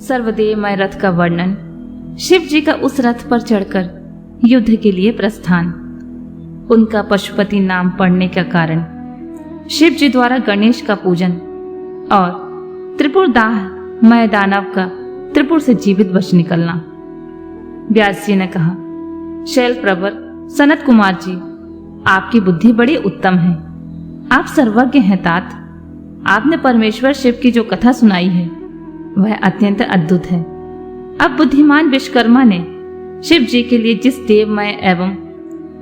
सर्वदेवमय रथ का वर्णन, शिव जी का उस रथ पर चढ़कर युद्ध के लिए प्रस्थान, उनका पशुपति नाम पड़ने का कारण, शिव जी द्वारा गणेश का पूजन और त्रिपुरदाह मय दानव का त्रिपुर से जीवित बच निकलना। व्यास जी ने कहा, शैल प्रवर सनत कुमार जी, आपकी बुद्धि बड़ी उत्तम है। आप सर्वज्ञ हैं तात। आपने परमेश्वर शिव की जो कथा सुनाई है वह अत्यंत अद्भुत है। अब बुद्धिमान विश्वकर्मा ने शिव जी के लिए जिस देवमय एवं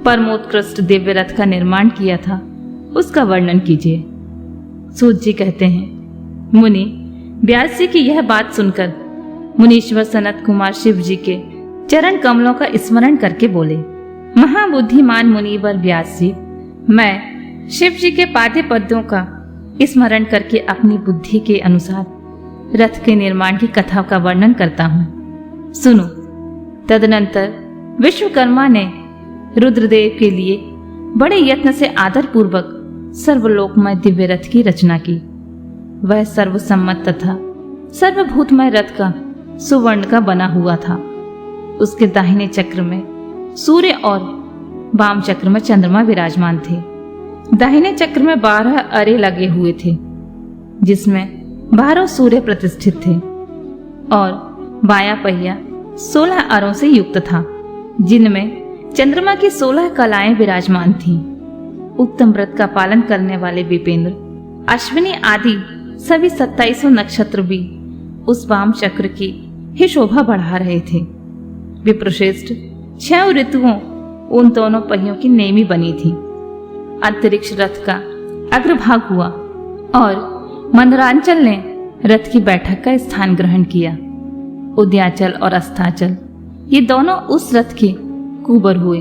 परमोत्कृष्ट दिव्य रथ का निर्माण किया था उसका वर्णन कीजिए। सूत जी कहते हैं, मुनि, व्यास जी की यह बात सुनकर मुनीश्वर सनत कुमार शिव जी के चरण कमलों का स्मरण करके बोले, महाबुद्धिमान मुनिवर व्यास जी, मैं शिव जी के पादे पद्यों का स्मरण करके अपनी बुद्धि के अनुसार रथ के निर्माण की कथा का वर्णन करता हूँ, सुनो। तदनंतर विश्वकर्मा ने रुद्रदेव के लिए बड़े यत्न से आदर पूर्वक सर्वलोकमय दिव्य रथ की रचना की। वह सर्वसम्मत तथा सर्वभूतमय रथ का सुवर्ण का बना हुआ था। उसके दाहिने चक्र में सूर्य और वाम चक्र में चंद्रमा विराजमान थे। दाहिने चक्र में 12 अरे लगे हुए थे, जिसमें 12 सूर्य प्रतिष्ठित थे, और बायां पहिया 16 अरों से युक्त था, जिनमें चंद्रमा की 16 कलाएं विराजमान थीं। उत्तम व्रत का पालन करने वाले विपेंद्र, अश्विनी आदि सभी 27 नक्षत्र भी उस वाम चक्र की ही शोभा बढ़ा रहे थे। विप्रश्रेष्ठ 6 ऋतुओं उन दोनों पहियों की नेमी बनी थी। अंतरिक्ष रथ का अग्रभाग हुआ और मंदरांचल ने रथ की बैठक का स्थान ग्रहण किया। उदयाचल और अस्ताचल ये दोनों उस रथ के कुबर हुए।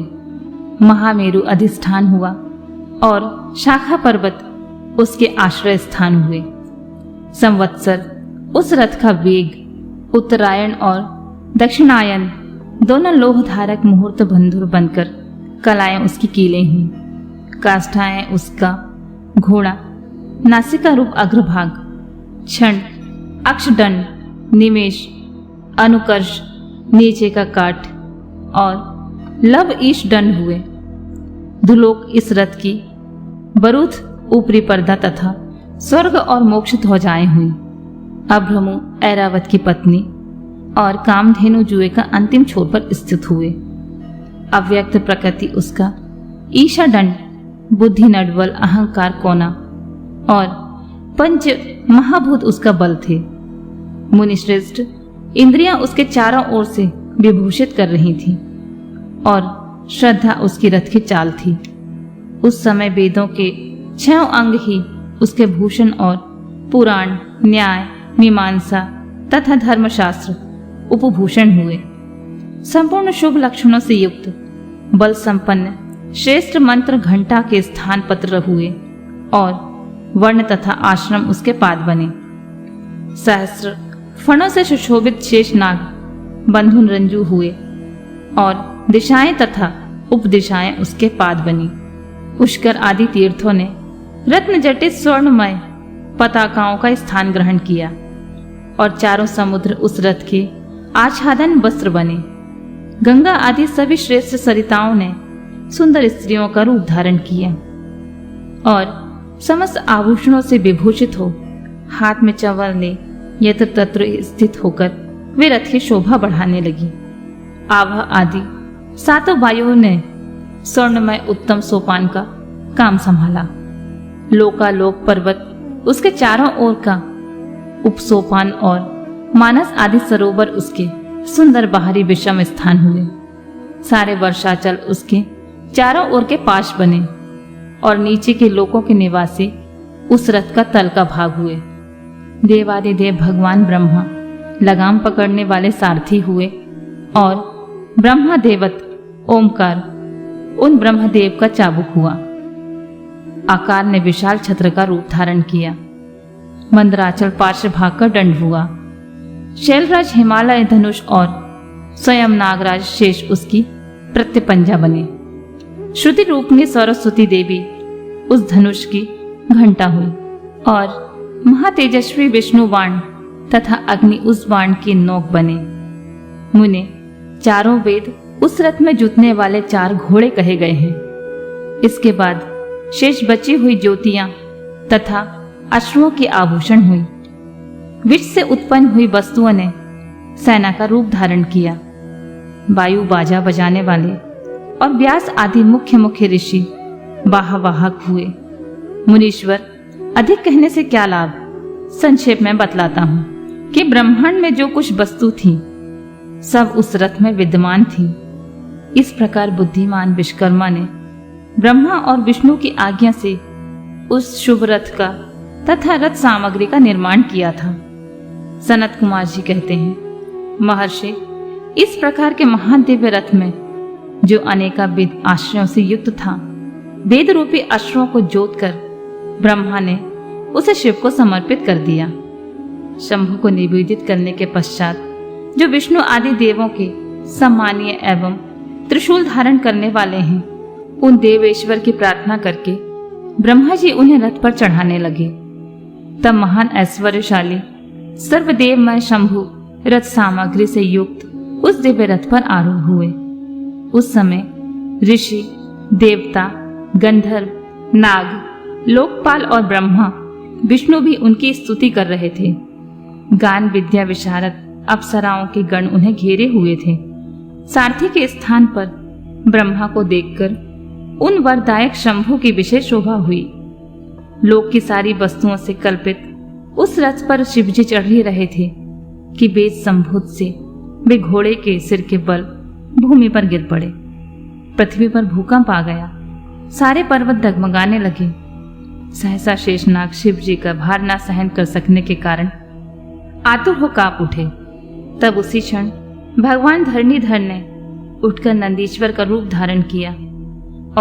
महामेरु अधिष्ठान हुआ और शाखा पर्वत उसके आश्रय स्थान हुए। संवत्सर उस रथ का वेग, उत्तरायण और दक्षिणायन दोनों लोह धारक मुहूर्त बंधुर बनकर कलाएं उसकी कीलें हुई। काष्ठाएं उसका घोड़ा, नासिका रूप अग्रभाग, क्षण, अक्षदंड, निमेष, अनुकर्ष, नीचे का काठ और लव ईश दंड हुए। दुलोक इस रथ की बरूथ ऊपरी पर्दा तथा स्वर्ग और मोक्ष ध्वजाएं हुई। अभ्रमु ऐरावत की पत्नी और कामधेनु जुए का अंतिम छोर पर स्थित हुए। अव्यक्त प्रकृति उसका ईशा दंड, बुद्धि नडवल, अहंकार कोना और पंच महाभूत उसका बल थे। मुनिश्रेष्ठ इंद्रियां उसके चारों ओर से विभूषित कर रही थीं और श्रद्धा उसकी रथ की चाल थी। उस समय वेदों के 6 अंग ही उसके भूषण और पुराण, न्याय, मीमांसा तथा धर्मशास्त्र उपभूषण हुए। संपूर्ण शुभ लक्षणों से युक्त बल संपन्न श्रेष्ठ मंत्र घंटा के स्थान पत्र हुए और वर्ण तथा आश्रम उसके पाद बने। सहस्र फणों से सुशोभित शेष नाग बंधुन रंजू हुए और दिशाएं तथा उपदिशाएं उसके पाद बनी। पुष्कर आदि तीर्थों ने रत्न जटित स्वर्णमय पताकाओं का स्थान ग्रहण किया और चारों समुद्र उस रथ के आच्छादन वस्त्र बने। गंगा आदि सभी श्रेष्ठ सरिताओं ने सुंदर स्त्रियों का रूप धारण किया और समस्त आभूषणों से विभूषित हो हाथ में चंवल ले यत्र तत्र स्थित होकर वे रथ की शोभा बढ़ाने लगी। आभा आदि 7 वायुओं ने स्वर्णमय उत्तम सोपान का काम संभाला। लोकालोक पर्वत उसके चारों ओर का उपसोपान और मानस आदि सरोवर उसके सुंदर बाहरी विषम स्थान हुए। सारे वर्षाचल उसके चारों ओर के पाश बने और नीचे के लोकों के निवासी उस रथ का तल का भाग हुए। देवादिदेव भगवान ब्रह्मा लगाम पकड़ने वाले सारथी हुए और ब्रह्मा देवत ओमकार उन ब्रह्मदेव का चाबुक हुआ। आकार ने विशाल छत्र का रूप धारण किया। मंदराचल पार्श्व भाग का दंड हुआ। शैलराज हिमालय धनुष और स्वयं नागराज शेष उसकी प्रत्यपंजा बने। श्रुति रूपनी सरस्वती देवी उस धनुष की घंटा हुई और महातेजस्वी विष्णु बाण तथा अग्नि उस बाण की नोक बने। मुने, चारों वेद उस रथ में जुतने वाले 4 घोड़े कहे गए हैं। इसके बाद शेष बची हुई ज्योतियां तथा अश्वों के आभूषण हुई। विष से उत्पन्न हुई वस्तुओं ने सेना का रूप धारण किया। वायु बाजा बजाने वाले और व्यास आदि मुख्य मुख्य ऋषि वाहवाहक हुए। मुनीश्वर, अधिक कहने से क्या लाभ, संक्षेप में बतलाता हूं कि ब्रह्मांड में जो कुछ वस्तु थी सब उस रथ में विद्यमान थी। इस प्रकार बुद्धिमान विश्वकर्मा ने ब्रह्मा और विष्णु की आज्ञा से उस शुभ रथ का तथा रथ सामग्री का निर्माण किया था। सनत कुमार जी कहते हैं, महर्षि, इस प्रकार के महान दिव्य रथ में जो अनेकाविध आश्रयों से युक्त था, वेद रूपी अश्वों को जोतकर ब्रह्मा ने उसे शिव को समर्पित कर दिया। शंभु को निवेदित करने के पश्चात जो विष्णु आदि देवों के सम्मानीय एवं त्रिशूल धारण करने वाले हैं, उन देवेश्वर की प्रार्थना करके ब्रह्मा जी उन्हें रथ पर चढ़ाने लगे। तब महान ऐश्वर्यशाली सर्वदेवमय शंभु रथ सामग्री से युक्त उस दिव्य रथ पर आरूढ़ हुए। उस समय ऋषि, देवता, गंधर्व, नाग, लोकपाल और ब्रह्मा विष्णु भी उनकी स्तुति कर रहे थे। गान विद्या विशारद अप्सराओं के गण उन्हें घेरे हुए थे। सारथी के स्थान पर ब्रह्मा को देखकर उन वरदायक शंभु की विशेष शोभा हुई। लोक की सारी वस्तुओं से कल्पित उस रथ पर शिवजी चढ़ ही रहे थे कि वेद संभूत से वे घोड़े के सिर के बल भूमि पर गिर पड़े। पृथ्वी पर भूकंप आ गया, सारे पर्वत डगमगाने लगे। सहसा शेषनाग शिव जी का भार न सहन कर सकने के कारण आतुर हो कांप उठे। तब उसी क्षण भगवान धरणीधर ने उठकर नंदीश्वर का रूप धारण किया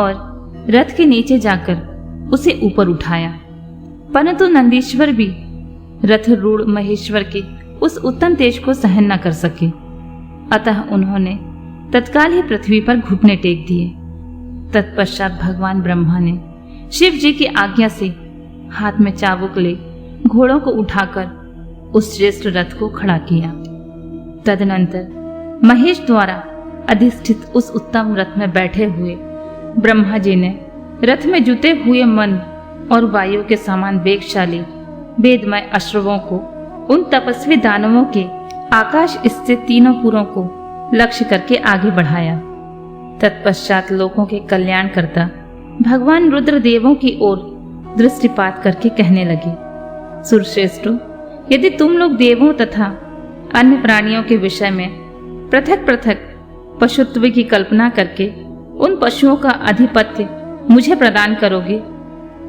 और रथ के नीचे जाकर उसे ऊपर उठाया। परंतु नंदीश्वर भी रथ रूढ़ महेश्वर के उस उत्तम तेज को सहन न कर सके। अतः उन्होंने तत्काल ही पृथ्वी पर घुटने टेक दिए। तत्पश्चात भगवान ब्रह्मा ने शिव जी की आज्ञा से हाथ में चाबुक ले घोड़ों को उठाकर उस श्रेष्ठ रथ को खड़ा किया। तदनंतर महेश द्वारा अधिष्ठित उस उत्तम रथ में बैठे हुए ब्रह्मा जी ने रथ में जुटे हुए मन और वायु के समान वेगशाली वेदमय अश्वों को उन तपस्वी दानवों के आकाश स्थित तीनों पुरों को लक्ष्य करके आगे बढ़ाया। तत्पश्चात लोकों के कल्याण करता भगवान रुद्र देवों की ओर दृष्टिपात करके कहने लगे, सुरश्रेष्ठो, यदि तुम लोग देवों तथा अन्य प्राणियों के विषय में पृथक पृथक पशुत्व की कल्पना करके उन पशुओं का आधिपत्य मुझे प्रदान करोगे,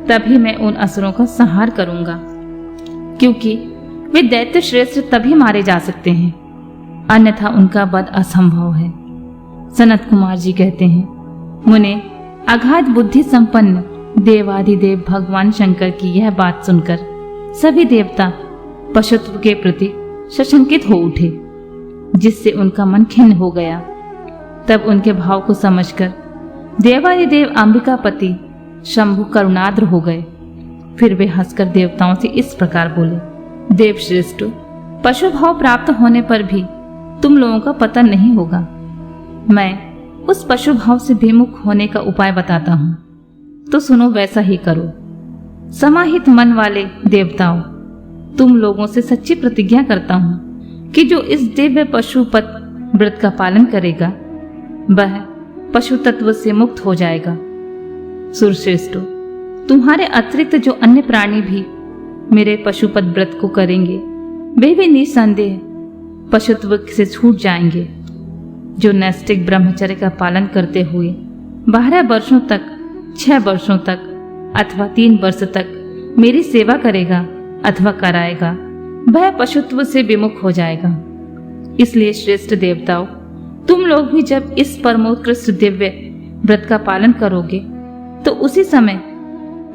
तभी मैं उन असुरों का संहार करूंगा, क्योंकि वे दैत्य श्रेष्ठ तभी मारे जा सकते हैं, अन्यथा उनका वध असंभव है। सनत कुमार जी कहते हैं, मुने, अगाध बुद्धि संपन्न देवाधिदेव भगवान शंकर की यह बात सुनकर सभी देवता पशुत्व के प्रति सशंकित हो उठे, जिससे उनका मन खिन्न हो गया। तब उनके भाव को समझकर देवाधिदेव अंबिकापति शंभु करुणाद्र हो गए। फिर वे हंसकर देवताओं से इस प्रकार बोले, देव श्रेष्ठ, पशु भाव प्राप्त होने पर भी तुम लोगों का पतन नहीं होगा। मैं उस पशु भाव से विमुख होने का उपाय बताता हूं, तो सुनो, वैसा ही करो। समाहित मन वाले देवताओं, तुम लोगों से सच्ची प्रतिज्ञा करता हूं कि जो इस दिव्य पशुपत व्रत का पालन करेगा वह पशु तत्व से मुक्त हो जाएगा। सुरश्रेष्ठो, तुम्हारे अतिरिक्त जो अन्य प्राणी भी मेरे पशुपत व्रत को करेंगे वे भी निसंदेह पशुत्व से छूट जाएंगे। जो नैष्ठिक ब्रह्मचर्य का पालन करते हुए 12 वर्षों तक, 6 वर्षों तक अथवा 3 वर्ष तक मेरी सेवा करेगा अथवा कराएगा, वह पशुत्व से विमुख हो जाएगा। इसलिए श्रेष्ठ देवताओं, तुम लोग भी जब इस परमोत्कृष्ट दिव्य व्रत का पालन करोगे तो उसी समय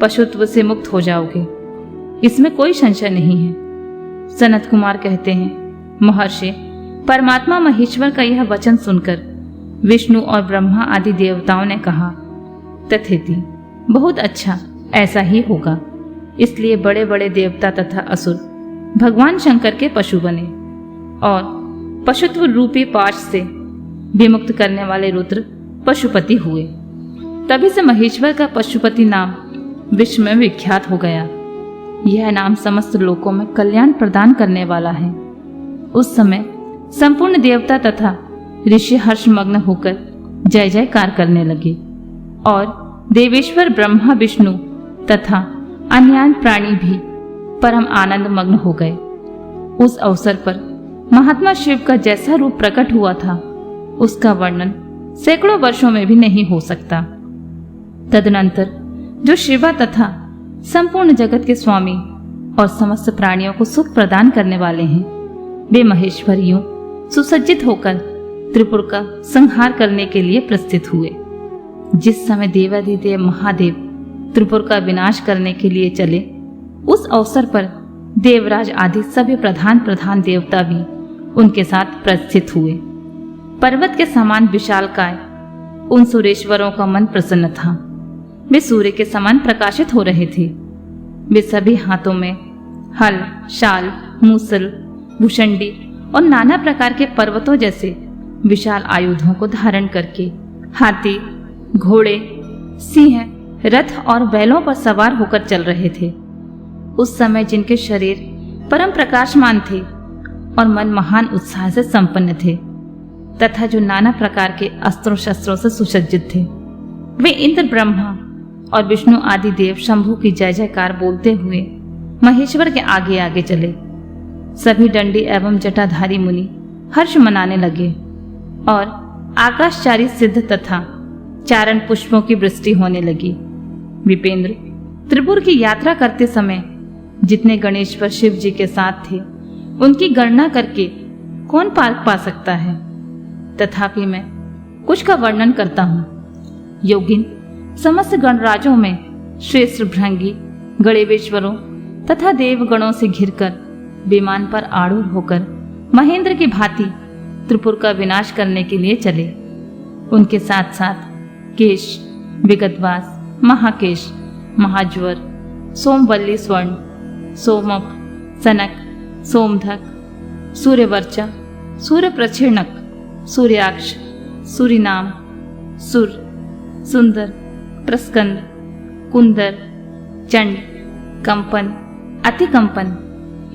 पशुत्व से मुक्त हो जाओगे, इसमें कोई संशय नहीं है। सनत कुमार कहते हैं, महर्षि, परमात्मा महेश्वर का यह वचन सुनकर विष्णु और ब्रह्मा आदि देवताओं ने कहा, तथेति, बहुत अच्छा, ऐसा ही होगा। इसलिए बड़े बड़े देवता तथा असुर भगवान शंकर के पशु बने और पशुत्व रूपी पाश से विमुक्त करने वाले रुद्र पशुपति हुए। तभी से महेश्वर का पशुपति नाम विश्व में विख्यात हो गया। यह नाम समस्त लोकों में कल्याण प्रदान करने वाला है। उस समय संपूर्ण देवता तथा ऋषि हर्षमग्न होकर जय जयकार करने लगे और देवेश्वर ब्रह्मा विष्णु तथा अन्य प्राणी भी परम आनंद मग्न हो गए। उस अवसर पर महात्मा शिव का जैसा रूप प्रकट हुआ था उसका वर्णन सैकड़ों वर्षों में भी नहीं हो सकता। तदनंतर जो शिवा तथा संपूर्ण जगत के स्वामी और समस्त प्राणियों को सुख प्रदान करने वाले हैं, वे महेश्वरियों सुसज्जित होकर त्रिपुर का संहार करने के लिए प्रस्थित हुए। जिस समय देवाधिदेव महादेव त्रिपुर का विनाश करने के लिए चले, उस अवसर पर देवराज आदि सभी प्रधान देवता भी उनके साथ प्रस्थित हुए। पर्वत के समान विशालकाय उन सुरेश्वरों का मन प्रसन्न था। वे सूर्य के समान प्रकाशित हो रहे थे। वे सभी हाथों में हल, शाल, मूसल, भूषंडी और नाना प्रकार के पर्वतों जैसे विशाल आयुधों को धारण करके हाथी, घोड़े, सिंह, रथ और बैलों पर सवार होकर चल रहे थे। उस समय जिनके शरीर परम प्रकाशमान थे और मन महान उत्साह से संपन्न थे तथा जो नाना प्रकार के अस्त्रों शस्त्रों से सुसज्जित थे, वे इंद्र, ब्रह्मा और विष्णु आदि देव शंभु की जय जयकार बोलते हुए महेश्वर के आगे आगे चले। सभी दंडी एवं जटाधारी मुनि हर्ष मनाने लगे और आकाशचारी सिद्ध तथा चारण पुष्पों की वृष्टि होने लगी। विपेंद्र त्रिपुर की यात्रा करते समय जितने गणेश्वर शिव जी के साथ थे, उनकी गणना करके कौन पार पा सकता है। तथापि मैं कुछ का वर्णन करता हूँ। योगिन समस्त गणराजों में श्रेष्ठ भृंगी गणेश्वरों तथा देवगणों से घिरकर विमान पर आरूढ़ होकर महेंद्र की भांति त्रिपुर का विनाश करने के लिए चले। उनके साथ साथ केश, विगतवास, महाकेश, महाज्वर, सोमवल्ली स्वर्ण, सोमप, सनक, सोमधक, सूर्यवर्चा, सूर्य प्रच्छिणक, सूर्याक्ष, सूरीनाम, सुर, सुंदर, प्रस्कंद, कुंदर, चंड, कंपन, अतिकंपन,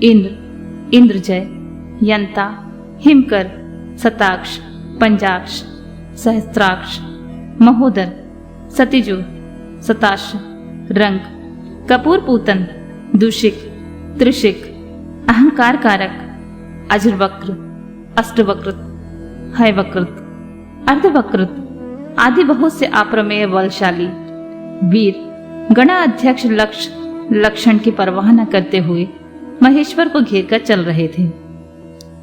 इंद्र, इंद्रजय, यंता, हिमकर, सताक्ष, पंजाक्ष, सहस्त्राक्ष, महोदर, सतिजु, सताश, रंग, कपूर पूतन, दूषिक, त्रिशिक, अहंकार कारक, अजरवक्र, अष्टवक्रत, हैवक्रत, अर्धवक्रत आदि बहुत से अप्रमेय बलशाली वीर गणाध्यक्ष लक्षण की परवाह न करते हुए महेश्वर को घेर कर चल रहे थे।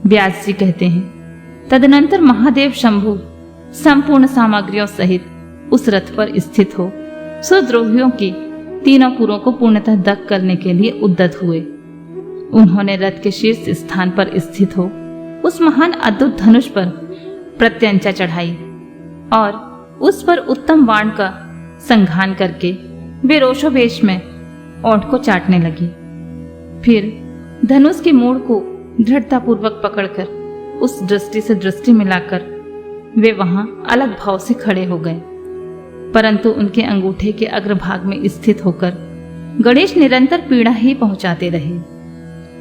व्यास जी कहते हैं, तदनंतर महादेव शंभु संपूर्ण सामग्रियों सहित उस रथ पर स्थित हो सुद्रोहियों की तीनों पुरों को पूर्णतः दग्ध करने के लिए उद्यत हुए। उन्होंने रथ के शीर्ष स्थान पर स्थित हो उस महान अद्भुत धनुष पर प्रत्यंचा चढ़ाई और उस पर उत्तम बाण का संघान करके वे रोषोवेश में ओंठ को चाटने लगी। फिर धनुष की मूड़ को दृढ़तापूर्वक पकड़कर उस दृष्टि से दृष्टि मिलाकर वे वहां अलग भाव से खड़े हो गए, परंतु उनके अंगूठे के अग्रभाग में स्थित होकर गणेश निरंतर पीड़ा ही पहुंचाते रहे,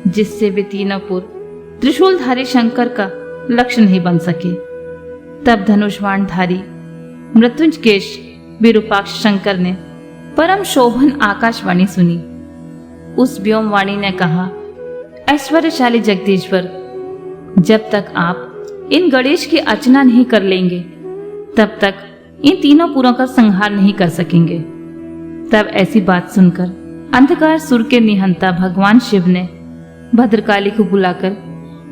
जिससे वे तीनों पुर त्रिशूलधारी शंकर का लक्ष्य नहीं बन सके। तब धनुषबाणधारी मृत्युंजकेश विरूपाक्ष शंकर ने परम शोभन आकाशवाणी सुनी। उस व्योमवाणी ने कहा, ऐश्वर्यशाली जगदीश्वर, जब तक आप इन गणेश की अर्चना नहीं कर लेंगे तब तक इन तीनों पुरों का संहार नहीं कर सकेंगे। तब ऐसी बात सुनकर अंधकार सुर के निहंता भगवान शिव ने भद्रकाली को बुलाकर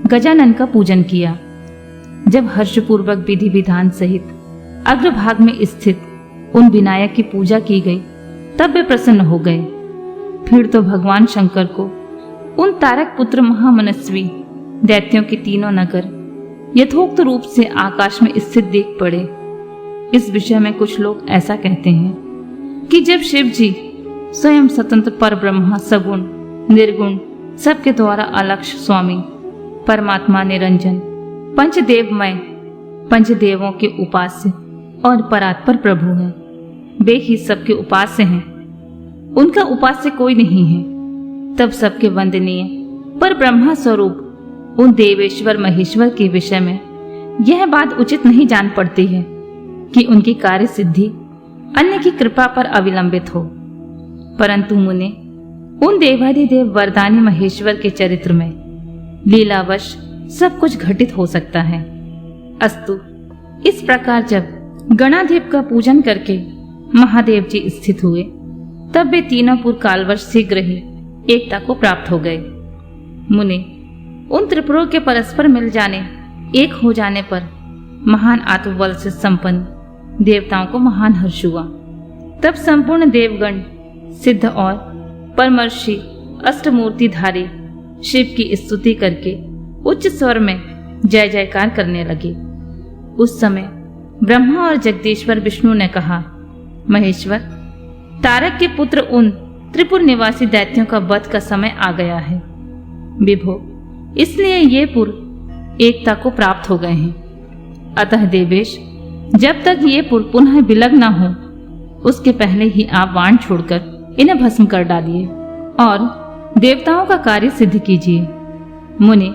गजानन का पूजन किया। जब हर्षपूर्वक विधि विधान सहित अग्रभाग में स्थित उन विनायक की पूजा की गई, तब वे प्रसन्न हो गए। फिर तो भगवान शंकर को उन तारक पुत्र महामनस्वी दैत्यों के तीनों नगर यथोक्त रूप से आकाश में स्थित देख पड़े। इस विषय में कुछ लोग ऐसा कहते हैं कि जब शिव जी स्वयं स्वतंत्र पर ब्रह्मा सगुण, निर्गुण, सबके द्वारा अलक्ष स्वामी, परमात्मा निरंजन, पंचदेवमय, पंचदेवों के उपास्य और परात्पर प्रभु हैं। वे ही सबके उपास्य हैं, उनका उपास्य कोई नहीं है। तब सबके वंदनीय पर ब्रह्मा स्वरूप उन देवेश्वर महेश्वर के विषय में यह बात उचित नहीं जान पड़ती है कि उनकी कार्य सिद्धि अन्य की कृपा पर अविलंबित हो, परंतु मुने उन देवाधिदेव वरदानी महेश्वर के चरित्र में लीलावश सब कुछ घटित हो सकता है। अस्तु, इस प्रकार जब गणाधिप का पूजन करके महादेव जी स्थित हुए, तब वे तीनों पुर कालवश शीघ्र ही एकता को प्राप्त हो गए। मुने उन त्रिपुरों के परस्पर मिल जाने, एक हो जाने पर महान आत्मबल से संपन्न देवताओं को महान हर्ष हुआ। तब संपूर्ण देवगण, सिद्ध और परमर्षि अष्टमूर्तिधारी शिव की स्तुति करके उच्च स्वर में जय जयकार करने लगे। उस समय ब्रह्मा और जगदीश्वर विष्णु ने कहा, महेश्वर, तारक के पुत्र उन त्रिपुर निवासी दैत्यों का वध का समय आ गया है। विभो, इसलिए ये पुर एकता को प्राप्त हो गए हैं। अतः देवेश, जब तक ये पुर पुनः विलग न हो, उसके पहले ही आप बाण छोड़कर इन्हें भस्म कर डालिए और देवताओं का कार्य सिद्ध कीजिए। मुनि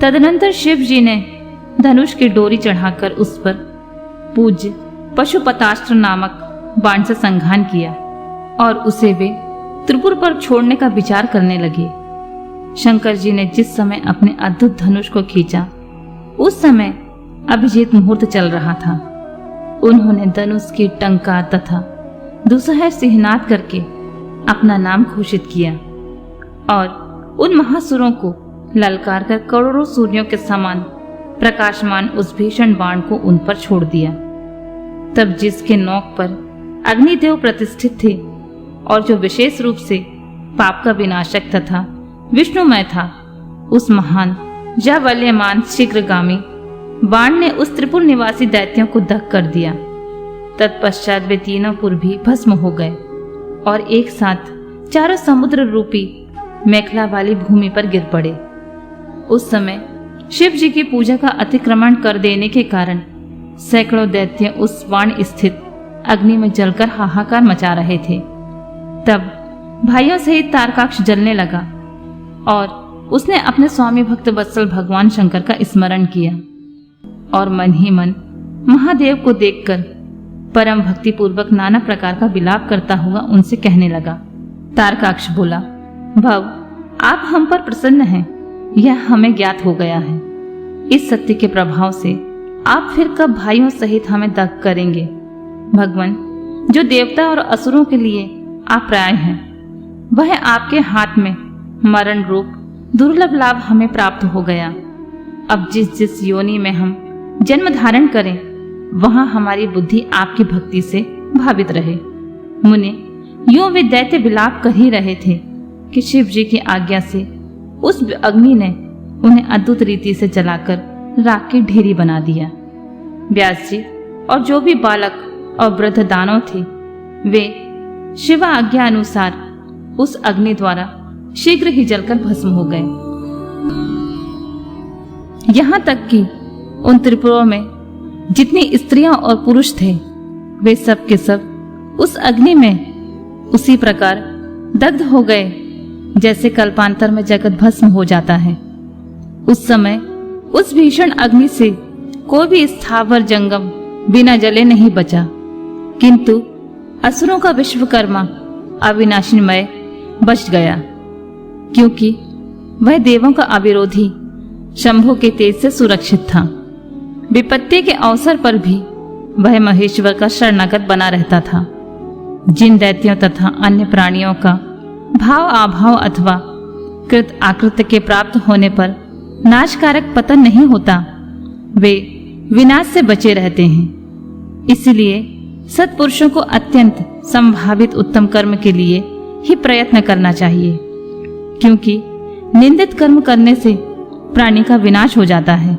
तदनंतर शिव जी ने धनुष की डोरी चढ़ाकर उस पर पूज्य पशुपतास्त्र नामक बाण से संघान किया और उसे वे त्रिपुर पर छोड़ने का विचार करने लगे। शंकर जी ने जिस समय अपने अद्भुत धनुष को खींचा, उस समय अभिजीत मुहूर्त चल रहा था। उन्होंने धनुष की टंकार तथा दुसहर सिंहनाद करके अपना नाम घोषित किया और उन महासुरों को ललकार कर करोड़ों सूर्यों के समान प्रकाशमान उस भीषण बाण को उन पर छोड़ दिया। तब जिसके नोक पर अग्निदेव प्रतिष्ठित थे और जो विशेष रूप से पाप का विनाशक तथा विष्णुमय था, उस महान जावल्यमान शीघ्रगामी बाण ने उस त्रिपुर निवासी दैत्यों को दग्ध कर दिया। तत्पश्चात वे तीनों पुर भी भस्म हो गए और एक साथ चारों समुद्र रूपी मेखला वाली भूमि पर गिर पड़े। उस समय शिव जी की पूजा का अतिक्रमण कर देने के कारण सैकड़ों दैत्य उस बाण स्थित अग्नि में जलकर हाहाकार मचा रहे थे। तब भाइयों सहित तारकाक्ष जलने लगा और उसने अपने स्वामी भक्त वत्सल भगवान शंकर का स्मरण किया और मन ही मन महादेव को देखकर परम भक्ति पूर्वक नाना प्रकार का विलाप करता हुआ उनसे कहने लगा। तारकाक्ष बोला, भव, आप हम पर प्रसन्न हैं, यह हमें ज्ञात हो गया है। इस सत्य के प्रभाव से आप फिर कब भाइयों सहित हमें दग्ध करेंगे? भगवान, जो देवता और असुरों के लिए आप प्राय हैं, वह आपके हाथ में मरण रूप दुर्लभ लाभ हमें प्राप्त हो गया। अब जिस जिस योनि में हम जन्म धारण करें, वहां हमारी बुद्धि आपकी भक्ति से भावित रहे। मुनि यूं वे दैत्य विलाप कर ही रहे थे कि शिव जी की आज्ञा से उस अग्नि ने उन्हें अद्भुत रीति से जलाकर राख की ढेरी बना दिया। व्यास जी और जो भी बालक और वृद्ध दानव थे, वे शिवा आज्ञा अनुसार उस अग्नि द्वारा शीघ्र ही जलकर भस्म हो गए। यहाँ तक कि उन त्रिपुरों में जितनी स्त्रियां और पुरुष थे, वे सब के सब उस अग्नि में उसी प्रकार दग्ध हो गए जैसे कल्पांतर में जगत भस्म हो जाता है। उस समय उस भीषण अग्नि से कोई भी स्थावर जंगम बिना जले नहीं बचा, किंतु असुरों का विश्वकर्मा अविनाशीमय बच गया, क्योंकि वह देवों का अविरोधी शंभु के तेज से सुरक्षित था। विपत्ति के अवसर पर भी वह महेश्वर का शरणागत बना रहता था। जिन दैत्यों तथा अन्य प्राणियों का भाव अभाव अथवा कृत आकृत के प्राप्त होने पर नाशकारक पतन नहीं होता, वे विनाश से बचे रहते हैं। इसलिए सत्पुरुषों को अत्यंत संभावित उत्तम कर्म के लिए ही प्रयत्न करना चाहिए, क्योंकि निंदित कर्म करने से प्राणी का विनाश हो जाता है।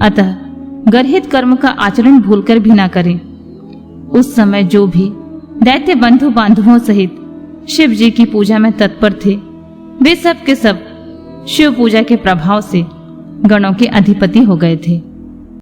अतः गर्हित कर्म का आचरण भूलकर भी न करें। उस समय जो भी दैत्य बंधु बांधवों सहित शिव जी की पूजा में तत्पर थे, वे सब के सब शिव पूजा के प्रभाव से गणों के अधिपति हो गए थे।